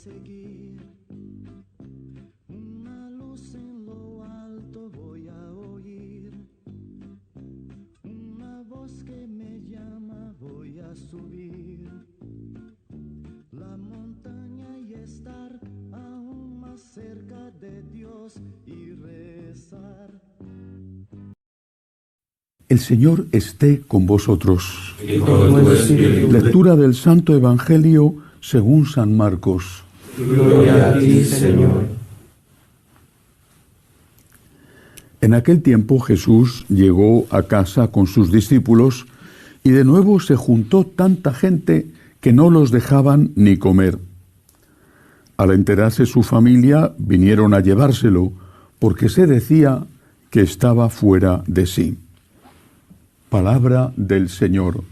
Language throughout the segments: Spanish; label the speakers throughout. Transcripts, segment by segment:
Speaker 1: seguir. Una luz en lo alto voy a oír. Una voz que me llama voy a subir. La montaña y estar aún más cerca de Dios y rezar.
Speaker 2: El Señor esté con vosotros.
Speaker 3: Y con tu espíritu.
Speaker 2: Lectura del Santo Evangelio según San Marcos.
Speaker 3: Gloria a ti, Señor.
Speaker 2: En aquel tiempo Jesús llegó a casa con sus discípulos y de nuevo se juntó tanta gente que no los dejaban ni comer. Al enterarse su familia vinieron a llevárselo porque se decía que estaba fuera de sí. Palabra del Señor.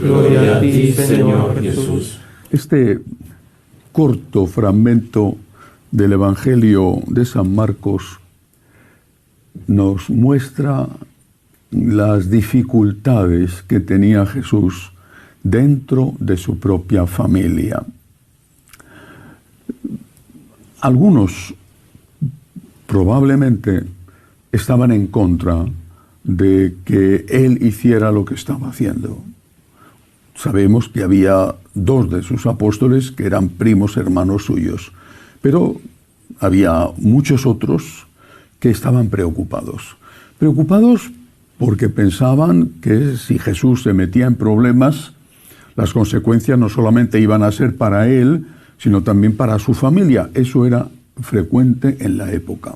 Speaker 3: Gloria a ti, Señor Jesús.
Speaker 2: Este corto fragmento del Evangelio de San Marcos nos muestra las dificultades que tenía Jesús dentro de su propia familia. Algunos probablemente estaban en contra de que él hiciera lo que estaba haciendo. Sabemos que había 2 de sus apóstoles que eran primos hermanos suyos, pero había muchos otros que estaban preocupados. Preocupados porque pensaban que si Jesús se metía en problemas, las consecuencias no solamente iban a ser para él, sino también para su familia. Eso era frecuente en la época.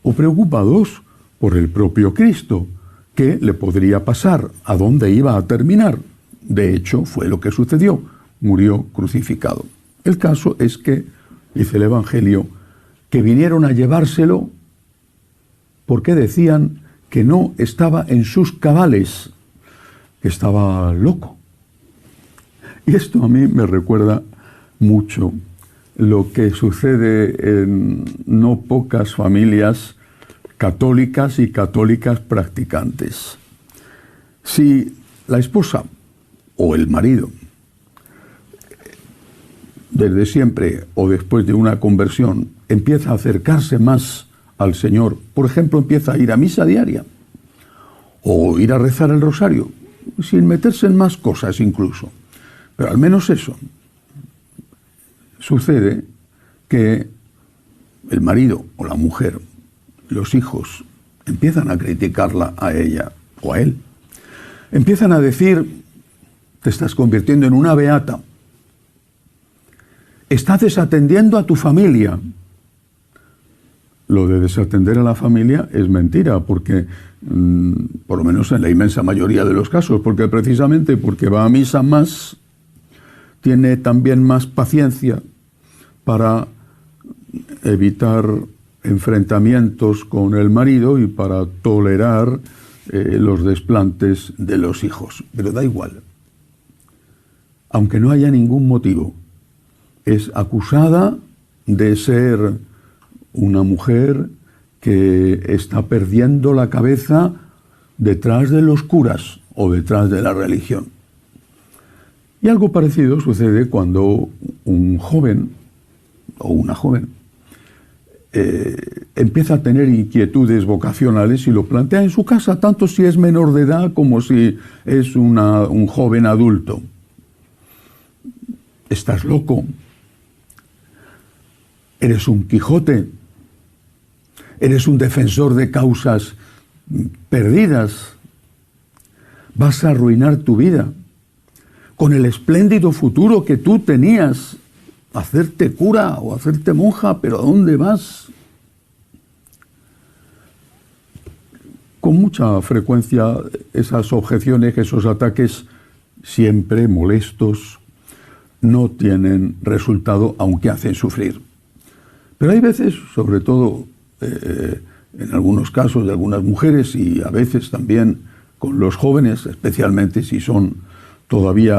Speaker 2: O preocupados por el propio Cristo. ¿Qué le podría pasar? ¿A dónde iba a terminar? De hecho, fue lo que sucedió. Murió crucificado. El caso es que, dice el Evangelio, que vinieron a llevárselo porque decían que no estaba en sus cabales, que estaba loco. Y esto a mí me recuerda mucho lo que sucede en no pocas familias católicas y católicas practicantes. Si la esposa o el marido, desde siempre o después de una conversión, empieza a acercarse más al Señor, por ejemplo, empieza a ir a misa diaria o ir a rezar el rosario, sin meterse en más cosas incluso, pero al menos eso, sucede que el marido o la mujer, los hijos, empiezan a criticarla a ella o a él. Empiezan a decir: te estás convirtiendo en una beata. Estás desatendiendo a tu familia. Lo de desatender a la familia es mentira, porque, por lo menos en la inmensa mayoría de los casos, porque precisamente porque va a misa más, tiene también más paciencia para evitar enfrentamientos con el marido y para tolerar los desplantes de los hijos. Pero da igual. Aunque no haya ningún motivo, es acusada de ser una mujer que está perdiendo la cabeza detrás de los curas o detrás de la religión. Y algo parecido sucede cuando un joven o una joven empieza a tener inquietudes vocacionales y lo plantea en su casa, tanto si es menor de edad como si es un joven adulto. Estás loco. Eres un Quijote. Eres un defensor de causas perdidas. Vas a arruinar tu vida. Con el espléndido futuro que tú tenías, hacerte cura o hacerte monja, pero ¿a dónde vas? Con mucha frecuencia esas objeciones, esos ataques siempre molestos, no tienen resultado, aunque hacen sufrir. Pero hay veces, sobre todo en algunos casos de algunas mujeres y a veces también con los jóvenes, especialmente si son todavía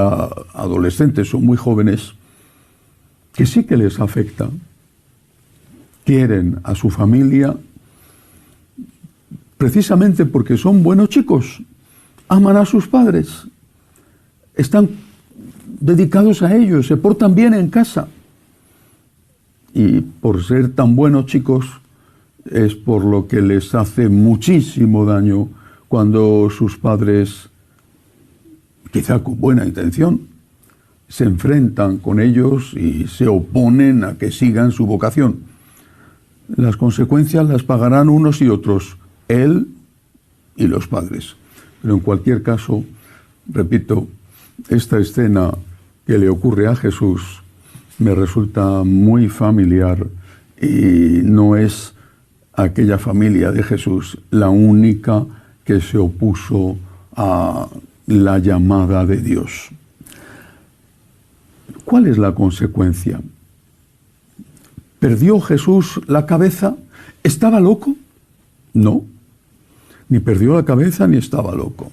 Speaker 2: adolescentes o muy jóvenes, que sí que les afecta. Quieren a su familia precisamente porque son buenos chicos, aman a sus padres, están dedicados a ellos, se portan bien en casa, y por ser tan buenos chicos es por lo que les hace muchísimo daño cuando sus padres, quizá con buena intención, se enfrentan con ellos y se oponen a que sigan su vocación. Las consecuencias las pagarán unos y otros, él y los padres. Pero en cualquier caso, repito, esta escena que le ocurre a Jesús me resulta muy familiar y no es aquella familia de Jesús la única que se opuso a la llamada de Dios. ¿Cuál es la consecuencia? ¿Perdió Jesús la cabeza? ¿Estaba loco? No, ni perdió la cabeza ni estaba loco.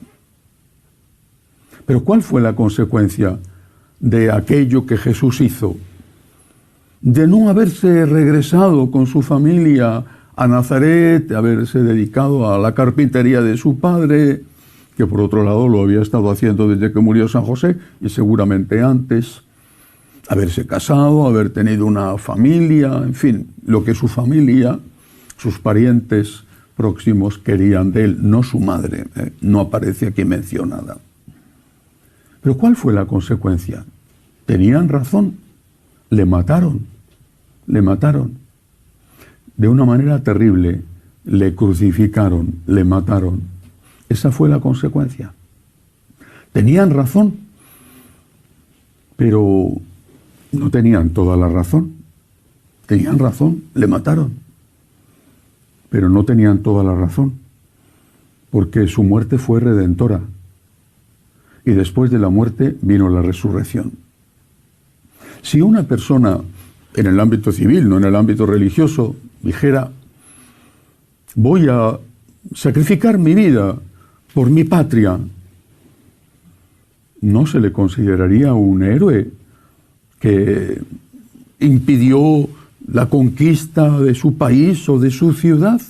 Speaker 2: Pero ¿cuál fue la consecuencia de aquello que Jesús hizo? De no haberse regresado con su familia a Nazaret, de haberse dedicado a la carpintería de su padre, que por otro lado lo había estado haciendo desde que murió San José y seguramente antes, haberse casado, haber tenido una familia, en fin, lo que su familia, sus parientes próximos querían de él, no su madre, no aparece aquí mencionada. Pero ¿cuál fue la consecuencia? Tenían razón, le mataron. De una manera terrible, le crucificaron, le mataron. Esa fue la consecuencia. Tenían razón, pero no tenían toda la razón. Tenían razón, le mataron, pero no tenían toda la razón, porque su muerte fue redentora. Y después de la muerte vino la resurrección. Si una persona en el ámbito civil, no en el ámbito religioso, dijera, voy a sacrificar mi vida por mi patria, no se le consideraría un héroe que impidió la conquista de su país o de su ciudad.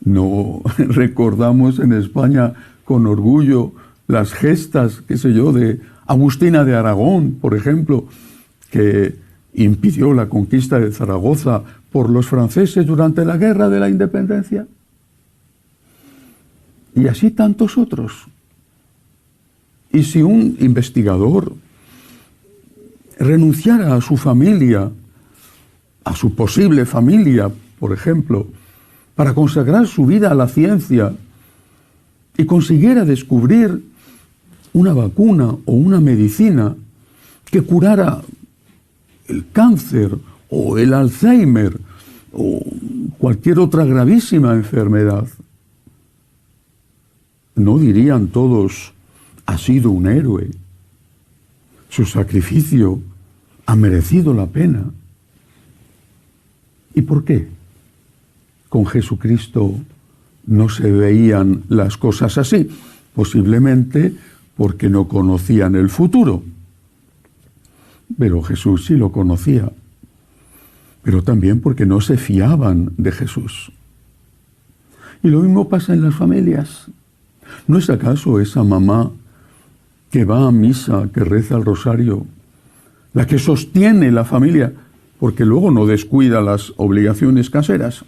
Speaker 2: No recordamos en España con orgullo las gestas, qué sé yo, de Agustina de Aragón, por ejemplo, que impidió la conquista de Zaragoza por los franceses durante la Guerra de la Independencia. Y así tantos otros. Y si un investigador renunciara a su familia, a su posible familia, por ejemplo, para consagrar su vida a la ciencia y consiguiera descubrir una vacuna o una medicina que curara el cáncer o el Alzheimer o cualquier otra gravísima enfermedad, ¿no dirían todos, ha sido un héroe? Su sacrificio ha merecido la pena. ¿Y por qué? Con Jesucristo no se veían las cosas así, posiblemente porque no conocían el futuro. Pero Jesús sí lo conocía, pero también porque no se fiaban de Jesús. Y lo mismo pasa en las familias. ¿No es acaso esa mamá que va a misa, que reza el rosario, la que sostiene la familia, porque luego no descuida las obligaciones caseras?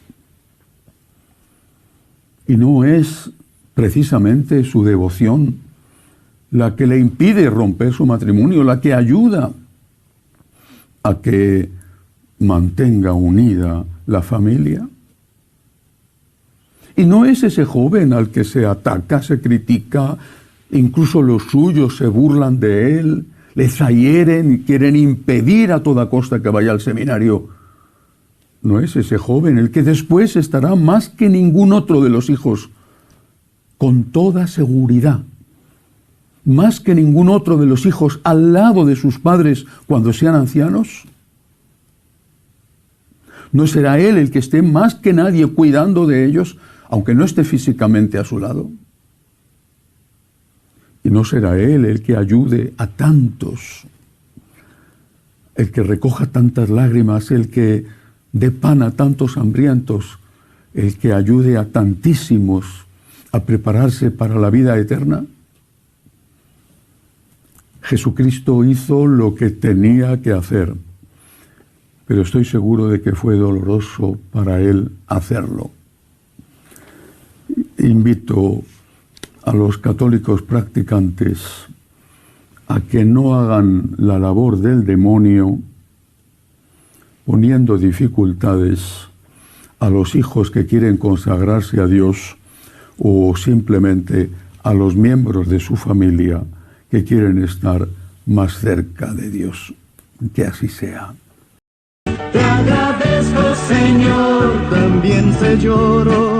Speaker 2: Y no es precisamente su devoción la que le impide romper su matrimonio, la que ayuda a que mantenga unida la familia. Y no es ese joven al que se ataca, se critica, incluso los suyos se burlan de él, le zahieren y quieren impedir a toda costa que vaya al seminario. No es ese joven el que después estará más que ningún otro de los hijos, con toda seguridad, más que ningún otro de los hijos al lado de sus padres cuando sean ancianos. ¿No será él el que esté más que nadie cuidando de ellos, aunque no esté físicamente a su lado? ¿Y no será él el que ayude a tantos, el que recoja tantas lágrimas, el que dé pan a tantos hambrientos, el que ayude a tantísimos a prepararse para la vida eterna? Jesucristo hizo lo que tenía que hacer, pero estoy seguro de que fue doloroso para él hacerlo. Invito a los católicos practicantes a que no hagan la labor del demonio poniendo dificultades a los hijos que quieren consagrarse a Dios o simplemente a los miembros de su familia que quieren estar más cerca de Dios. Que así sea.
Speaker 1: Te agradezco, Señor, también se lloró